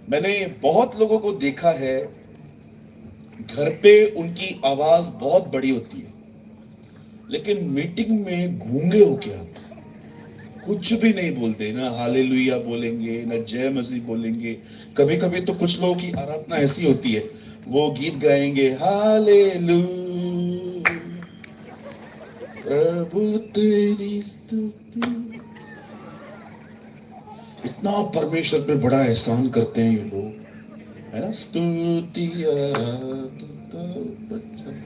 मैंने बहुत लोगों को देखा है, घर पे उनकी आवाज बहुत बड़ी होती है, लेकिन मीटिंग में गूंगे होके आते हैं। कुछ भी नहीं बोलते, ना हालेलुया बोलेंगे, ना जय मसीह बोलेंगे। कभी कभी तो कुछ लोगों की आराधना ऐसी होती है, वो गीत गाएंगे, हालेलुया प्रभु तेरी स्तुति। इतना परमेश्वर पे बड़ा एहसान करते हैं ये लोग, है ना। स्तुति आराधना बचाती।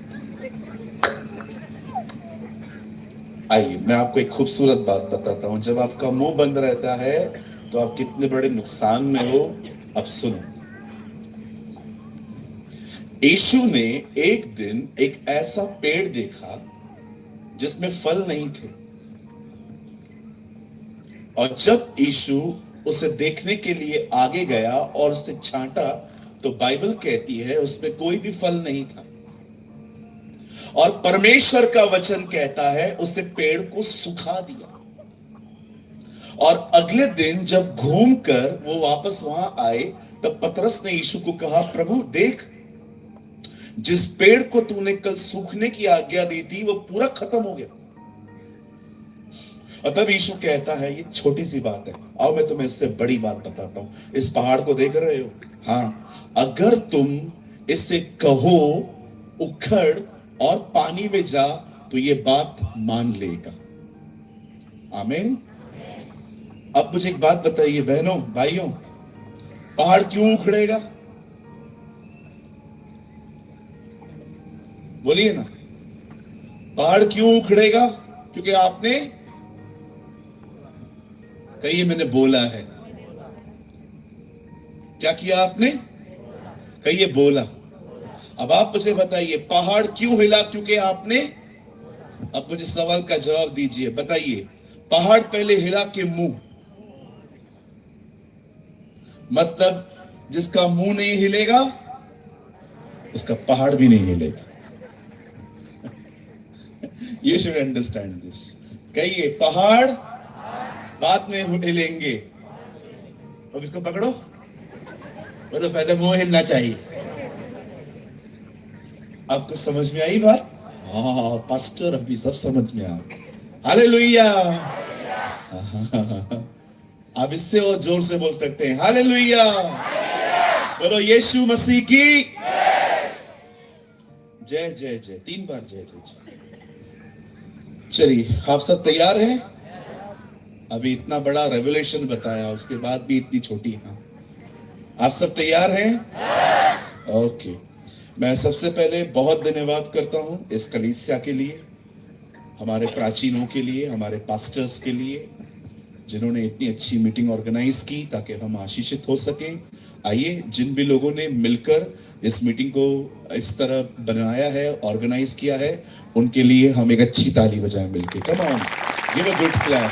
आइए मैं आपको एक खूबसूरत बात बताता हूं, जब आपका मुंह बंद रहता है तो आप कितने बड़े नुकसान में हो। अब सुनो, यीशु ने एक दिन एक ऐसा पेड़ देखा जिसमें फल नहीं थे, और जब यीशु उसे देखने के लिए आगे गया और उसे छांटा, तो बाइबल कहती है उसमें कोई भी फल नहीं था। और परमेश्वर का वचन कहता है उसे पेड़ को सुखा दिया। और अगले दिन जब घूमकर वो वापस वहां आए, तब पतरस ने यीशु को कहा, प्रभु देख, जिस पेड़ को तूने कल सूखने की आज्ञा दी थी वो पूरा खत्म हो गया। और तब यीशु कहता है, ये छोटी सी बात है, आओ मैं तुम्हें इससे बड़ी बात बताता हूं। इस पहाड़ को देख रहे हो? हाँ, अगर तुम इससे कहो उखड़ और पानी में जा, तो ये बात मान लेगा। आमीन। अब मुझे एक बात बताइए बहनों भाइयों, पहाड़ क्यों उखड़ेगा? बोलिए ना, पहाड़ क्यों उखड़ेगा? क्योंकि आपने, कहिए मैंने बोला है। क्या किया आपने? कहिए बोला। अब आप मुझे बताइए, पहाड़ क्यों हिला? क्योंकि आपने। अब मुझे सवाल का जवाब दीजिए, बताइए, पहाड़ पहले हिला के मुंह, मतलब जिसका मुंह नहीं हिलेगा उसका पहाड़ भी नहीं हिलेगा। You should understand this. कहिए, पहाड़ बाद में हिलेंगे। अब इसको पकड़ो, वो तो पहले मुंह हिलना चाहिए। आपको समझ में आई बात? हाँ पास्टर, अभी सब समझ में आ। हालेलुया। आप इससे और जोर से बोल सकते हैं, हालेलुया। बोलो यीशु मसीह की जय जय जय, 3 बार जय जय जय। चलिए, आप सब तैयार हैं? अभी इतना बड़ा रेवलेशन बताया, उसके बाद भी इतनी छोटी। हाँ, आप सब तैयार हैं? ओके। मैं सबसे पहले बहुत धन्यवाद करता हूं इस कलीसिया के लिए, हमारे प्राचीनों के लिए, हमारे पास्टर्स के लिए, जिन्होंने इतनी अच्छी मीटिंग ऑर्गेनाइज की ताकि हम आशीषित हो सकें। आइए, जिन भी लोगों ने मिलकर इस मीटिंग को इस तरह बनाया है, ऑर्गेनाइज किया है, उनके लिए हम एक अच्छी ताली बजाएं मिलके। Come on, give a good clap.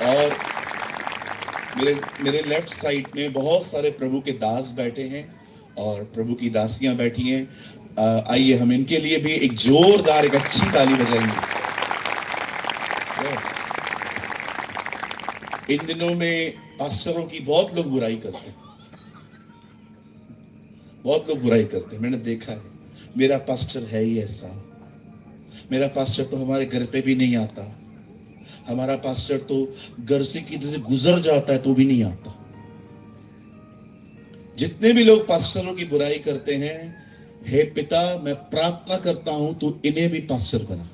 और मेरे मेरे लेफ्ट साइड में बहुत सारे प्रभु के दास बैठे हैं और प्रभु की दासियां बैठी हैं। आइए हम इनके लिए भी एक जोरदार, एक अच्छी ताली बजाएंगे। यस। इन दिनों में पास्टरों की बहुत लोग बुराई करते हैं, बहुत लोग बुराई करते हैं। मैंने देखा है, मेरा पास्टर है ही ऐसा, मेरा पास्टर तो हमारे घर पे भी नहीं आता, हमारा पास्टर तो घर से किधर से गुजर जाता है तो भी नहीं आता। जितने भी लोग पास्टरों की बुराई करते हैं, हे पिता, मैं प्रार्थना करता हूं तू इन्हें भी पास्टर बना।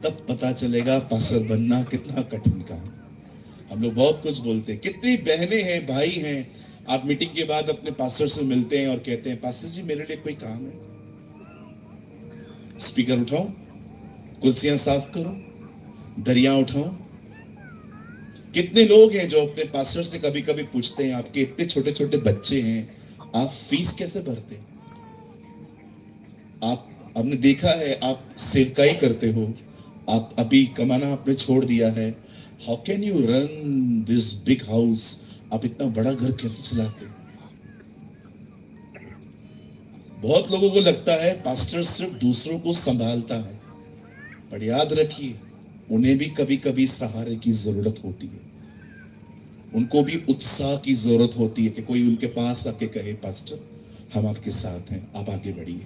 तब पता चलेगा पास्टर बनना कितना कठिन काम। हम लोग बहुत कुछ बोलते हैं, कितनी बहनें हैं, भाई हैं, आप मीटिंग के बाद अपने पास्टर से मिलते हैं और कहते हैं, पास्टर जी मेरे लिए कोई काम है? स्पीकर उठाओ, कुर्सियां साफ करो, दरिया उठाओ। कितने लोग हैं जो अपने पास्टर से कभी कभी पूछते हैं, आपके इतने छोटे छोटे बच्चे हैं, आप फीस कैसे भरते हैं? आप, हमने देखा है आप सेवकाई करते हो, आप अभी कमाना आपने छोड़ दिया है। How can you run this big house? आप इतना बड़ा घर कैसे चलाते? बहुत लोगों को लगता है पास्टर सिर्फ दूसरों को संभालता है, पर याद रखिए, उन्हें भी कभी कभी सहारे की जरूरत होती है। उनको भी उत्साह की जरूरत होती है कि कोई उनके पास आके कहे पास्टर हम आपके साथ हैं, आप आगे बढ़िए।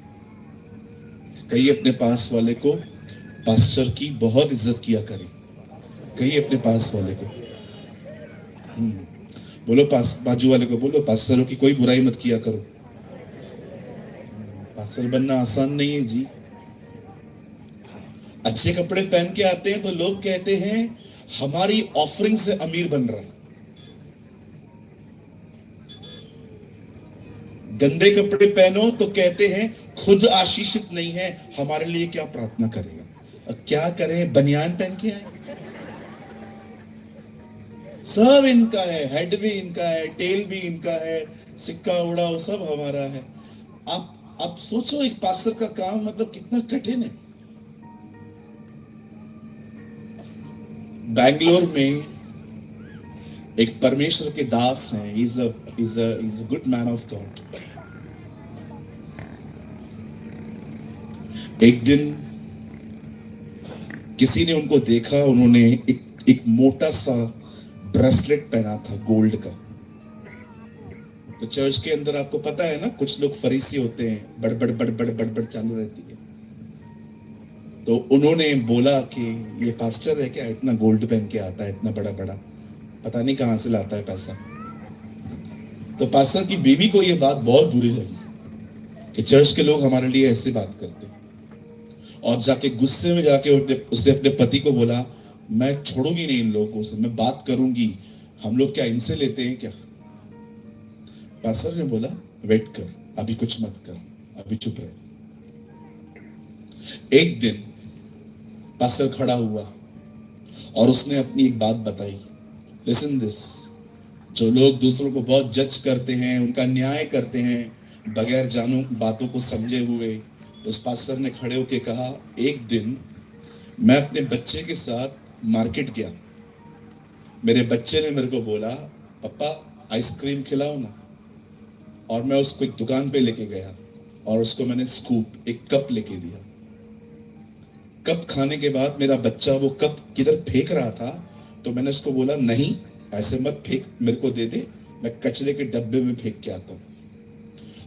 कहिए अपने पास वाले को पास्टर की बहुत इज्जत किया करें। कहिए अपने पास वाले को, बोलो पास बाजू वाले को बोलो पास्टरों की कोई बुराई मत किया करो। पास्टर बनना आसान नहीं है जी। अच्छे कपड़े पहन के आते हैं तो लोग कहते हैं हमारी ऑफरिंग से अमीर बन रहा है। गंदे कपड़े पहनो तो कहते हैं खुद आशीषित नहीं है, हमारे लिए क्या प्रार्थना करेगा। क्या करें, बनियान पहन के आए। सब इनका है, हेड भी इनका है, टेल भी इनका है, सिक्का उड़ा वो सब हमारा है। आप सोचो एक पास्टर का काम मतलब कितना कठिन है। बैंगलोर में एक परमेश्वर के दास हैं, is a good man of God. एक दिन किसी ने उनको देखा, उन्होंने एक मोटा सा ब्रेसलेट पहना था गोल्ड का। तो चर्च के अंदर आपको पता है ना, कुछ लोग फरीसी होते हैं, बड़बड़ बड़बड़ बड़बड़ चालू रहती है। तो उन्होंने बोला कि ये पास्टर है क्या, इतना गोल्ड पहन के आता है, इतना बड़ा बड़ा, पता नहीं कहां से लाता है पैसा। तो पास्टर की बीवी को ये बात बहुत बुरी लगी कि चर्च के लोग हमारे लिए ऐसे बात करते। और जाके गुस्से में जाके उसने अपने पति को बोला मैं छोड़ूंगी नहीं इन लोगों से, मैं बात करूंगी, हम लोग क्या इनसे लेते हैं क्या। पास्टर ने बोला वेट कर, अभी कुछ मत कर, अभी चुप रहे। एक दिन पास्टर खड़ा हुआ और उसने अपनी एक बात बताई। लिसन दिस, जो लोग दूसरों को बहुत जज करते हैं, उनका न्याय करते हैं बगैर जानो बातों को समझे हुए, उस पास्टर ने खड़े होकर कहा एक दिन मैं अपने बच्चे के साथ मार्केट गया। मेरे बच्चे ने मेरे को बोला पापा आइसक्रीम खिलाओ ना। और मैं उसको एक दुकान पे लेके गया और उसको मैंने स्कूप एक कप लेके दिया। कप खाने के बाद मेरा बच्चा वो कप किधर फेंक रहा था, तो मैंने उसको बोला नहीं ऐसे मत फेंक, मेरे को दे दे, मैं कचरे के डब्बे में फेंक के आता हूं।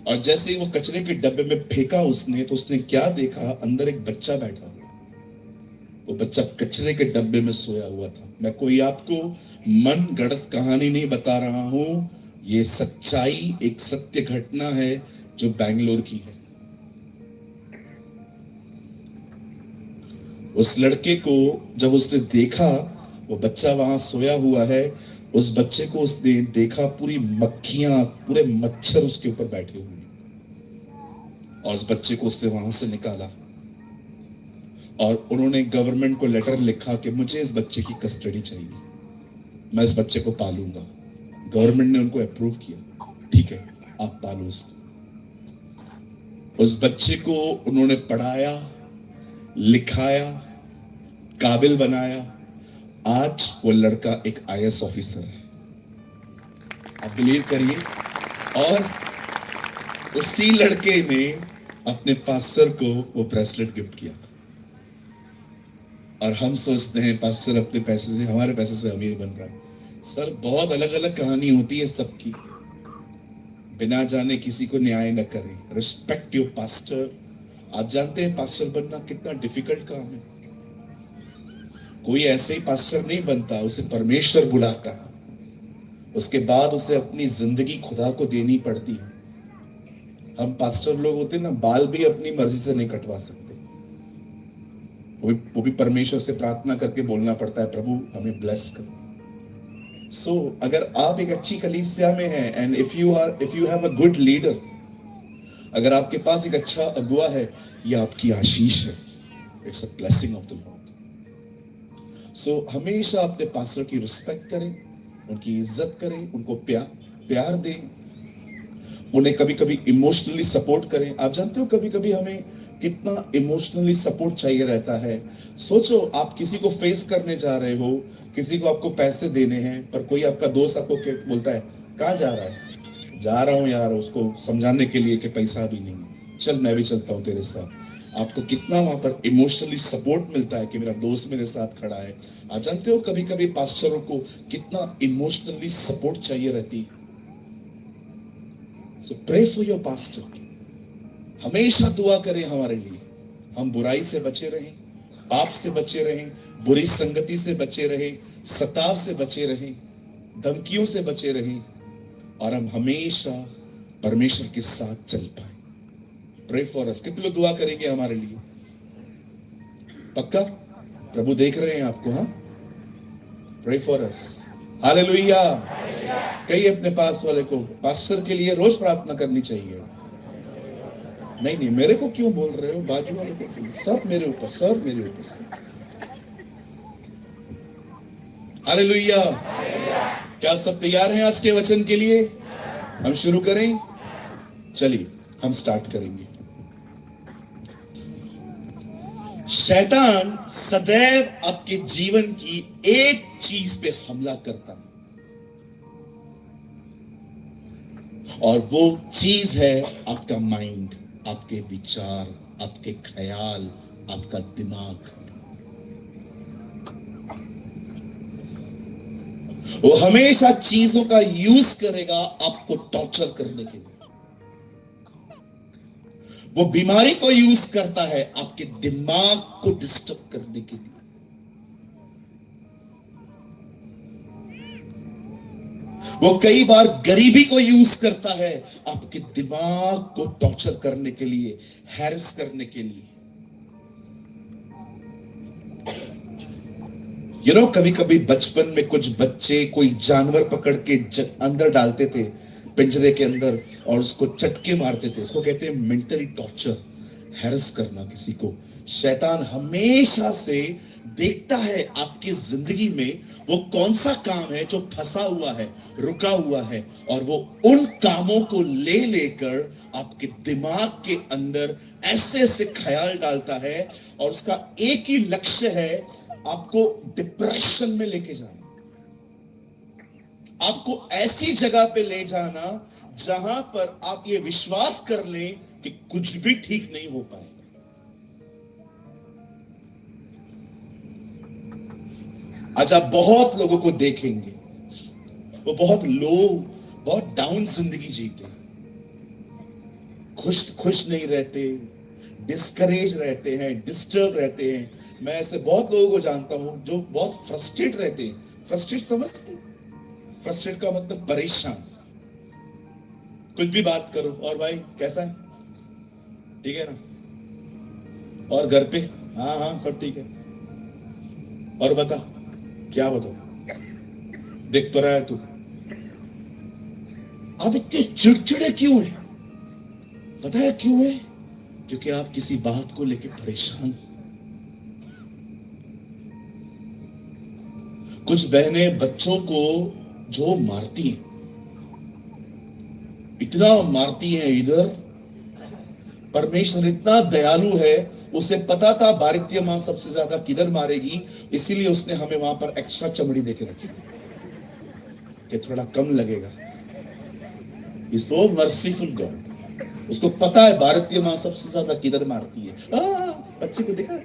और जैसे ही वो कचरे के डब्बे में फेंका उसने, तो उसने क्या देखा, अंदर एक बच्चा बैठा हुआ। वो बच्चा कचरे के डब्बे में सोया हुआ था। मैं कोई आपको मन गढ़ंत कहानी नहीं बता रहा हूं, ये सच्चाई, एक सत्य घटना है जो बैंगलोर की है। उस लड़के को जब उसने देखा वो बच्चा वहां सोया हुआ है, उस बच्चे को उसने देखा पूरी मक्खियां, पूरे मच्छर उसके ऊपर बैठे हुए, और उस बच्चे को उसने वहां से निकाला। और उन्होंने गवर्नमेंट को लेटर लिखा कि मुझे इस बच्चे की कस्टडी चाहिए, मैं इस बच्चे को पालूंगा। गवर्नमेंट ने उनको अप्रूव किया, ठीक है आप पालो उसको। उस बच्चे को उन्होंने पढ़ाया, लिखाया, काबिल बनाया। आज वो लड़का एक आईएएस ऑफिसर है, आप बिलीव करिए। और उसी लड़के ने अपने पास्टर को वो ब्रेसलेट गिफ्ट किया था। और हम सोचते हैं पास्टर अपने पैसे से, हमारे पैसे से अमीर बन रहा है। सर बहुत अलग अलग कहानी होती है सबकी, बिना जाने किसी को न्याय न करें। Respect your pastor. आप जानते हैं पास्टर बनना कितना डिफिकल्ट काम है। कोई ऐसे ही पास्टर नहीं बनता, उसे परमेश्वर बुलाता, उसके बाद उसे अपनी जिंदगी खुदा को देनी पड़ती है। हम पास्टर लोग होते ना, बाल भी अपनी मर्जी से नहीं कटवा सकते, वो भी परमेश्वर से प्रार्थना करके बोलना पड़ता है प्रभु हमें ब्लेस करो। सो अगर आप एक अच्छी कलीसिया में हैं, and if you have a good leader, अगर आपके पास एक अच्छा अगुआ है, ये आपकी आशीष है, it's a blessing of the lord. So हमेशा अपने पास्टर की रिस्पेक्ट करें, उनकी इज्जत करें, उनको प्यार दें, उन्हें कभी कभी इमोशनली सपोर्ट करें। आप जानते हो कभी कभी हमें कितना इमोशनली सपोर्ट चाहिए रहता है। सोचो आप किसी को फेस करने जा रहे हो, किसी को आपको पैसे देने हैं, पर कोई आपका दोस्त आपको बोलता है कहाँ जा रहा है, जा रहा हूं यार, उसको समझाने के लिए कि पैसा भी नहीं, चल मैं भी चलता हूं तेरे साथ। आपको कितना वहां पर इमोशनली सपोर्ट मिलता है कि मेरा दोस्त मेरे साथ खड़ा है। आप जानते हो कभी कभी पास्टरों को कितना इमोशनली सपोर्ट चाहिए रहती है। सो प्रे फॉर योर पास्टर। हमेशा दुआ करें हमारे लिए, हम बुराई से बचे रहें, पाप से बचे रहें, बुरी संगति से बचे रहें, सताव से बचे रहें, धमकियों से बचे रहें, और हम हमेशा परमेश्वर के साथ चल पाए। Pray for us. कितने लोग दुआ करेंगे हमारे लिए? पक्का? प्रभु देख रहे हैं आपको। हाँ, प्रे फॉर अस। हालेलुया। कहिए अपने पास वाले को, पास्टर के लिए रोज प्रार्थना करनी चाहिए। नहीं नहीं, मेरे को क्यों बोल रहे हो? बाजू वाले को, सब मेरे ऊपर, सब मेरे ऊपर से। हालेलुया। क्या सब तैयार हैं आज के वचन के लिए? हम शुरू करें? चलिए हम स्टार्ट करेंगे। शैतान सदैव आपके जीवन की एक चीज पे हमला करता है, और वो चीज है आपका माइंड, आपके विचार, आपके ख्याल, आपका दिमाग। वो हमेशा चीजों का यूज करेगा आपको टॉर्चर करने के लिए। वो बीमारी को यूज करता है आपके दिमाग को डिस्टर्ब करने के लिए। वो कई बार गरीबी को यूज करता है आपके दिमाग को टॉर्चर करने के लिए, हैरेस करने के लिए। कभी कभी बचपन में कुछ बच्चे कोई जानवर पकड़ के अंदर डालते थे, पिंजरे के अंदर, और उसको चटके मारते थे। उसको कहते हैं मेंटली टॉर्चर, हैरेस करना किसी को। शैतान हमेशा से देखता है आपकी जिंदगी में वो कौन सा काम है जो फंसा हुआ है, रुका हुआ है, और वो उन कामों को ले लेकर आपके दिमाग के अंदर ऐसे ऐसे ख्याल डालता है, और उसका एक ही लक्ष्य है, आपको डिप्रेशन में लेके जाना, आपको ऐसी जगह पे ले जाना जहां पर आप ये विश्वास कर लें कि कुछ भी ठीक नहीं हो पाएगा। आज आप बहुत लोगों को देखेंगे, वो बहुत लो, बहुत डाउन जिंदगी जीते, खुश नहीं रहते, डिस्करेज रहते हैं, डिस्टर्ब रहते हैं। मैं ऐसे बहुत लोगों को जानता हूं जो बहुत फ्रस्ट्रेट रहते हैं। फ्रस्ट्रेट समझते? फ्रस्ट्रेट का मतलब परेशान। कुछ भी बात करो, और भाई कैसा है? ठीक है ना? और घर पे? हाँ हाँ सब ठीक है। और बता, क्या बताओ? देख तो रहा है तू। आप इतने चिड़चिड़े क्यों हैं? पता है क्यों है? क्योंकि आप किसी बात को लेकर परेशान। कुछ बहनें बच्चों को जो मारती हैं, इतना मारती हैं, इधर परमेश्वर इतना दयालु है, उसे पता था भारतीय मां सबसे ज्यादा किधर मारेगी, इसीलिए उसने हमें वहां पर एक्स्ट्रा चमड़ी देके रखी कि थोड़ा कम लगेगा। Is so merciful God. उसको पता है भारतीय मां सबसे ज्यादा किधर मारती है। बच्चे को देखा?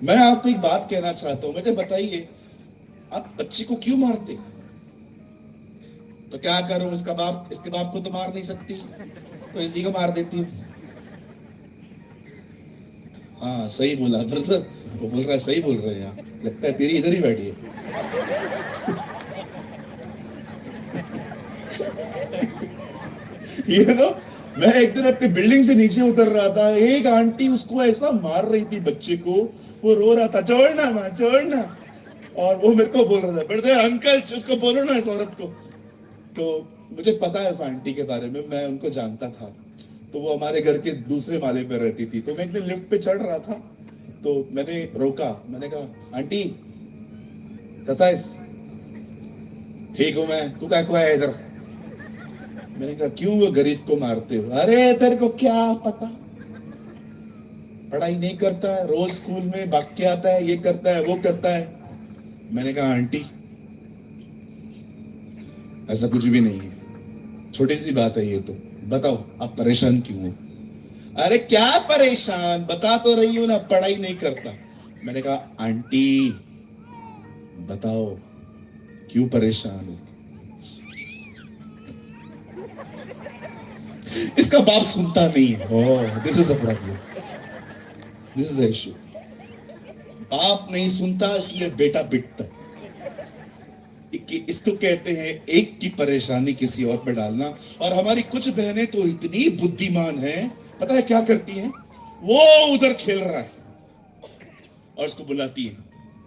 मैं आपको एक बात कहना चाहता हूं, मुझे बताइए, आप बच्चे को क्यों मारते? तो क्या करूं, इसके बाप को तो मार नहीं सकती, तो इसी को मार देती हूं। हाँ सही बोला ब्रदर, वो बोल रहा है, सही बोल रहे हैं। लगता है तेरी इधर ही बैठी है। मैं एक दिन अपनी बिल्डिंग से नीचे उतर रहा था, एक आंटी उसको ऐसा मार रही थी बच्चे को, वो रो रहा था, छोड़ना मां छोड़ना। और वो मेरे को बोल रहा था, ब्रदर अंकल उसको बोलो ना, इस औरत को। तो मुझे पता है उस आंटी के बारे में, मैं उनको जानता था। तो वो हमारे घर के दूसरे माले पे रहती थी। तो मैं एक दिन लिफ्ट पे चढ़ रहा था, तो मैंने रोका, मैंने कहा, आंटी कैसा है? ठीक हूं मैं, तू क्या है इधर? मैंने कहा क्यों वो गरीब को मारते हो? अरे तेरे को क्या पता, पढ़ाई नहीं करता है, रोज स्कूल में भाग के आता है, ये करता है वो करता है। मैंने कहा आंटी ऐसा कुछ भी नहीं है, छोटी सी बात है ये, तो बताओ आप परेशान क्यों हो? अरे क्या परेशान, बता तो रही हूं ना, पढ़ाई नहीं करता। मैंने कहा आंटी बताओ क्यों परेशान हो। इसका बाप सुनता नहीं है। Oh this is a problem, this is a issue. बाप नहीं सुनता इसलिए बेटा पिटता है। इसको कहते हैं एक की परेशानी किसी और पे डालना। और हमारी कुछ बहनें तो इतनी बुद्धिमान हैं, पता है क्या करती हैं? वो उधर खेल रहा है और उसको बुलाती है,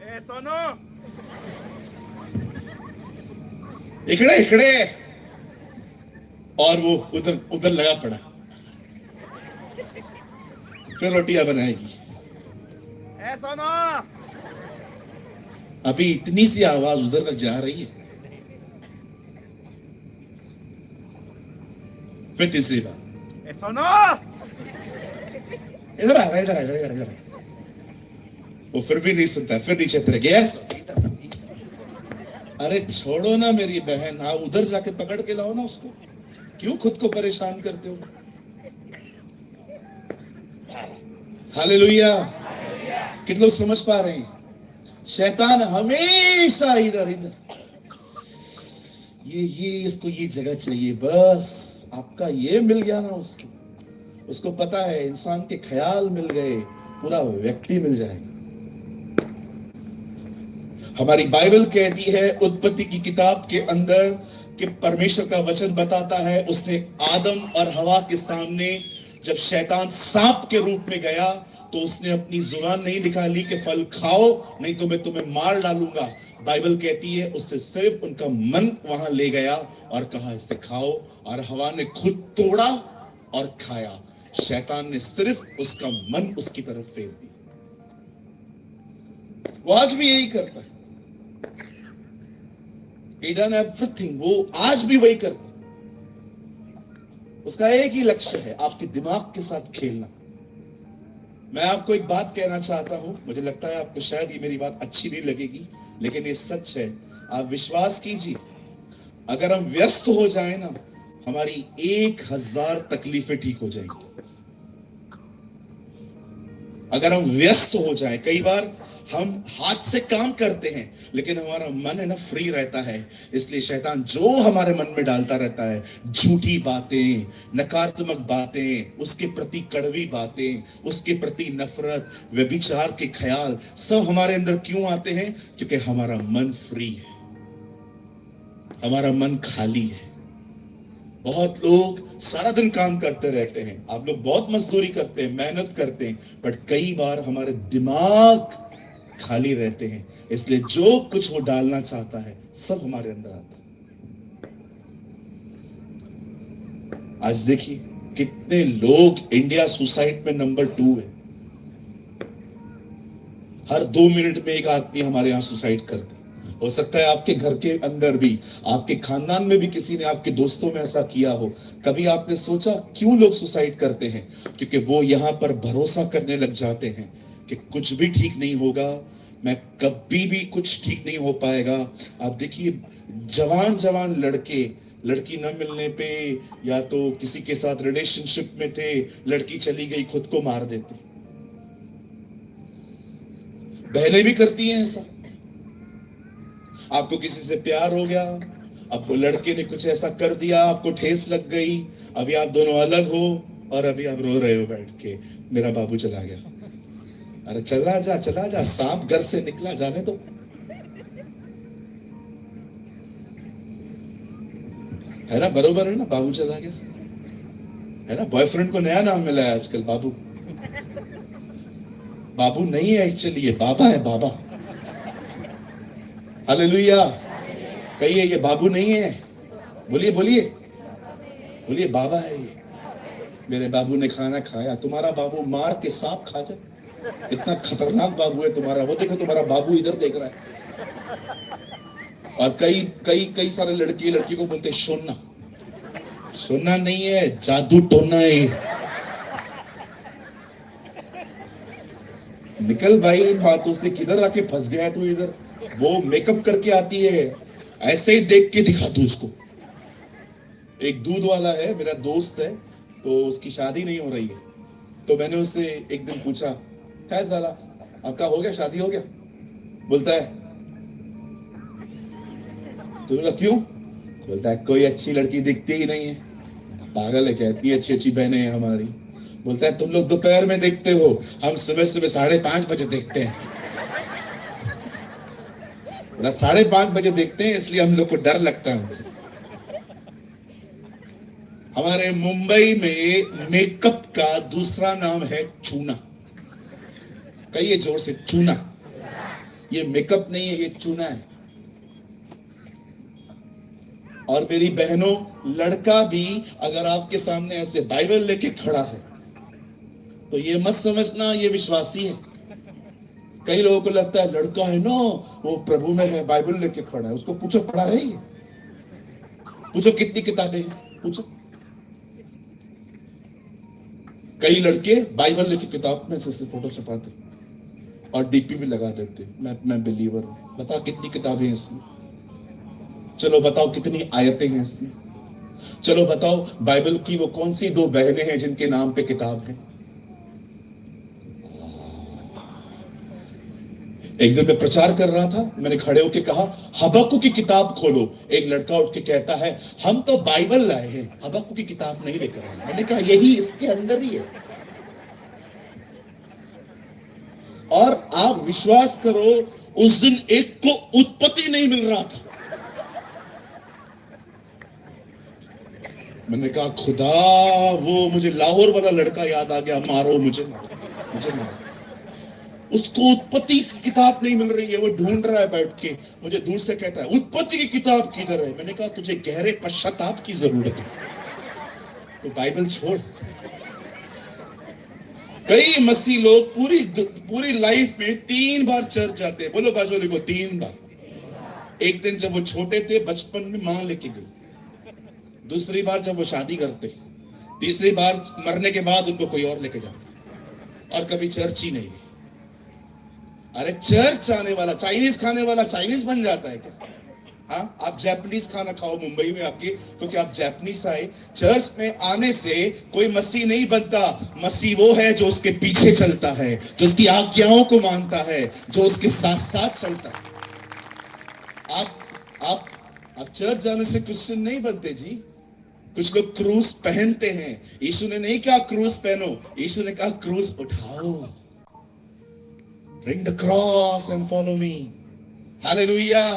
ए सोनो इकड़े इकड़े, और वो उधर उधर लगा पड़ा, फिर रोटियां बनाएगी। ए सोनो, अभी इतनी सी आवाज उधर तक जा रही है। फिर तीसरी बार, ए सोनो, इधर आ रहा, इधर आ, इधर इधर इधर। वो फिर भी नहीं सुनता, फिर नीचे उतर गया। अरे छोड़ो ना मेरी बहन, आप उधर जाके पकड़ के लाओ ना उसको, क्यों खुद को परेशान करते हो? हालेलुया। कितने लोग समझ पा रहे हैं? शैतान हमेशा इधर इधर, ये इसको ये जगह चाहिए, बस आपका ये मिल गया ना उसको, उसको पता है इंसान के ख्याल मिल गए पूरा व्यक्ति मिल जाएगा। हमारी बाइबल कहती है उत्पत्ति की किताब के अंदर कि परमेश्वर का वचन बताता है उसने आदम और हवा के सामने जब शैतान सांप के रूप में गया तो उसने अपनी जुबान नहीं निकाली कि फल खाओ नहीं तो मैं तुम्हें मार डालूंगा। बाइबल कहती है उससे सिर्फ उनका मन वहां ले गया और कहा इससे खाओ, और हवा ने खुद तोड़ा और खाया। शैतान ने सिर्फ उसका मन उसकी तरफ फेर दिया। वो आज भी यही करता है। He done everything, वो आज भी वही करता है। उसका एक ही लक्ष्य है, आपके दिमाग के साथ खेलना। मैं आपको एक बात कहना चाहता हूं, मुझे लगता है आपको शायद ये मेरी बात अच्छी नहीं लगेगी, लेकिन ये सच है। आप विश्वास कीजिए, अगर हम व्यस्त हो जाए ना, हमारी 1000 तकलीफें ठीक हो जाएंगी। अगर हम व्यस्त हो जाए, कई बार हम हाथ से काम करते हैं लेकिन हमारा मन है ना फ्री रहता है, इसलिए शैतान जो हमारे मन में डालता रहता है, झूठी बातें, नकारात्मक बातें, उसके प्रति कड़वी बातें, उसके प्रति नफरत, व्यभिचार के ख्याल, सब हमारे अंदर क्यों आते हैं? क्योंकि हमारा मन फ्री है, हमारा मन खाली है। बहुत लोग सारा दिन काम करते रहते हैं, आप लोग बहुत मजदूरी करते हैं, मेहनत करते हैं, बट कई बार हमारे दिमाग खाली रहते हैं, इसलिए जो कुछ वो डालना चाहता है सब हमारे अंदर आता है। आज देखिए कितने लोग, इंडिया सुसाइड में नंबर 2 है। हर 2 मिनट में एक आदमी हमारे यहां सुसाइड करता है। हो सकता है आपके घर के अंदर भी, आपके खानदान में भी किसी ने, आपके दोस्तों में ऐसा किया हो। कभी आपने सोचा क्यों लोग सुसाइड करते हैं? क्योंकि वो यहां पर भरोसा करने लग जाते हैं कि कुछ भी ठीक नहीं होगा, मैं कभी भी कुछ ठीक नहीं हो पाएगा। आप देखिए जवान जवान लड़के, लड़की न मिलने पे या तो किसी के साथ रिलेशनशिप में थे, लड़की चली गई, खुद को मार देते। बहनें भी करती हैं ऐसा। आपको किसी से प्यार हो गया, आपको लड़के ने कुछ ऐसा कर दिया, आपको ठेस लग गई, अभी आप दोनों अलग हो और अभी आप रो रहे हो बैठ के, मेरा बाबू चला गया। अरे चला जा, सांप घर से निकला, जाने दो। है ना, बरोबर है ना, बाबू चला गया है ना। बॉयफ्रेंड को नया नाम मिला है आजकल, बाबू। बाबू नहीं है एक्चुअली, ये बाबा है, बाबा। हालेलुया। कहिए ये बाबू नहीं है, बोलिए बोलिए बोलिए, बाबा है ये। मेरे बाबू ने खाना खाया, तुम्हारा बाबू मार के सांप खा जाए, इतना खतरनाक बाबू है तुम्हारा। वो देखो तुम्हारा बाबू इधर देख रहा है। और कई कई कई सारे लड़की लड़की को बोलते सोना, सोना नहीं है, जादू टोना है। निकल भाई इन बातों से, किधर आके फंस गया तू इधर। वो मेकअप करके आती है, ऐसे ही देख के दिखा तू उसको। एक दूध वाला है, मेरा दोस्त है, तो उसकी शादी नहीं हो रही है, तो मैंने उससे एक दिन पूछा, क्या है साला, आपका हो गया, शादी हो गया? बोलता है, तो बोला क्यों? बोलता है कोई अच्छी लड़की दिखती ही नहीं है। पागल है क्या, इतनी अच्छी अच्छी बहनें हैं हमारी। बोलता है तुम लोग दोपहर में देखते हो, हम सुबह सुबह 5:30 देखते हैं। बोला 5:30 देखते हैं इसलिए हम लोग को डर लगता है उनसे। हमारे मुंबई में मेकअप का दूसरा नाम है चूना। कहिए जोर से, चूना। ये मेकअप नहीं है, ये चूना है। और मेरी बहनों, लड़का भी अगर आपके सामने ऐसे बाइबल लेके खड़ा है तो ये मत समझना ये विश्वासी है। कई लोगों को लगता है लड़का है ना, वो प्रभु में है, बाइबल लेके खड़ा है, उसको पूछो पढ़ा है ये? पूछो कितनी किताबें हैं, पूछो। कई लड़के बाइबल लेके किताब में से फोटो छपाते और डीपी भी लगा देते, मैं बिलीवर हूं। बताओ कितनी किताबें हैं इसमें? चलो बताओ कितनी आयतें हैं इसमें? चलो बताओ बाइबल की वो कौन सी 2 बहनें हैं जिनके नाम पे किताब है? एक दिन मैं प्रचार कर रहा था, मैंने खड़े होकर कहा हबक्कुक की किताब खोलो। एक लड़का उठ के कहता है हम तो बाइबल लाए हैं, हबक्कुक की किताब नहीं लेकर आए। मैंने कहा यही इसके अंदर ही है। और आप विश्वास करो, उस दिन एक को उत्पत्ति नहीं मिल रहा था। मैंने कहा खुदा, वो मुझे लाहौर वाला लड़का याद आ गया, मारो मुझे, मुझे मारो। उसको उत्पत्ति की किताब नहीं मिल रही है, वो ढूंढ रहा है बैठ के। मुझे दूर से कहता है उत्पत्ति की किताब किधर है? मैंने कहा तुझे गहरे पश्चाताप की जरूरत है, तो बाइबल छोड़। कई मसीह लोग पूरी लाइफ में 3 बार चर्च जाते हैं। बोलो बाजू लिखो, 3 बार। एक दिन जब वो छोटे थे, बचपन में मां लेके गई। दूसरी बार जब वो शादी करते, तीसरी बार मरने के बाद उनको कोई और लेके जाता, और कभी चर्च ही नहीं। अरे चर्च आने वाला चाइनीज खाने वाला चाइनीज बन जाता है क्या? हाँ, आप जैपनीज खाना खाओ मुंबई में आके, तो क्या आप जैपनीज आए? चर्च में आने से कोई मसीह नहीं बनता। मसीह वो है जो उसके पीछे चलता है, जो उसकी आज्ञाओं को मानता है, जो उसके साथ साथ चलता है। आप चर्च जाने से क्रिश्चियन नहीं बनते जी। कुछ लोग क्रूस पहनते हैं। यीशु ने नहीं कहा क्रूस पहनो, यीशु ने कहा क्रूस उठाओ। Bring the cross and follow me. Hallelujah.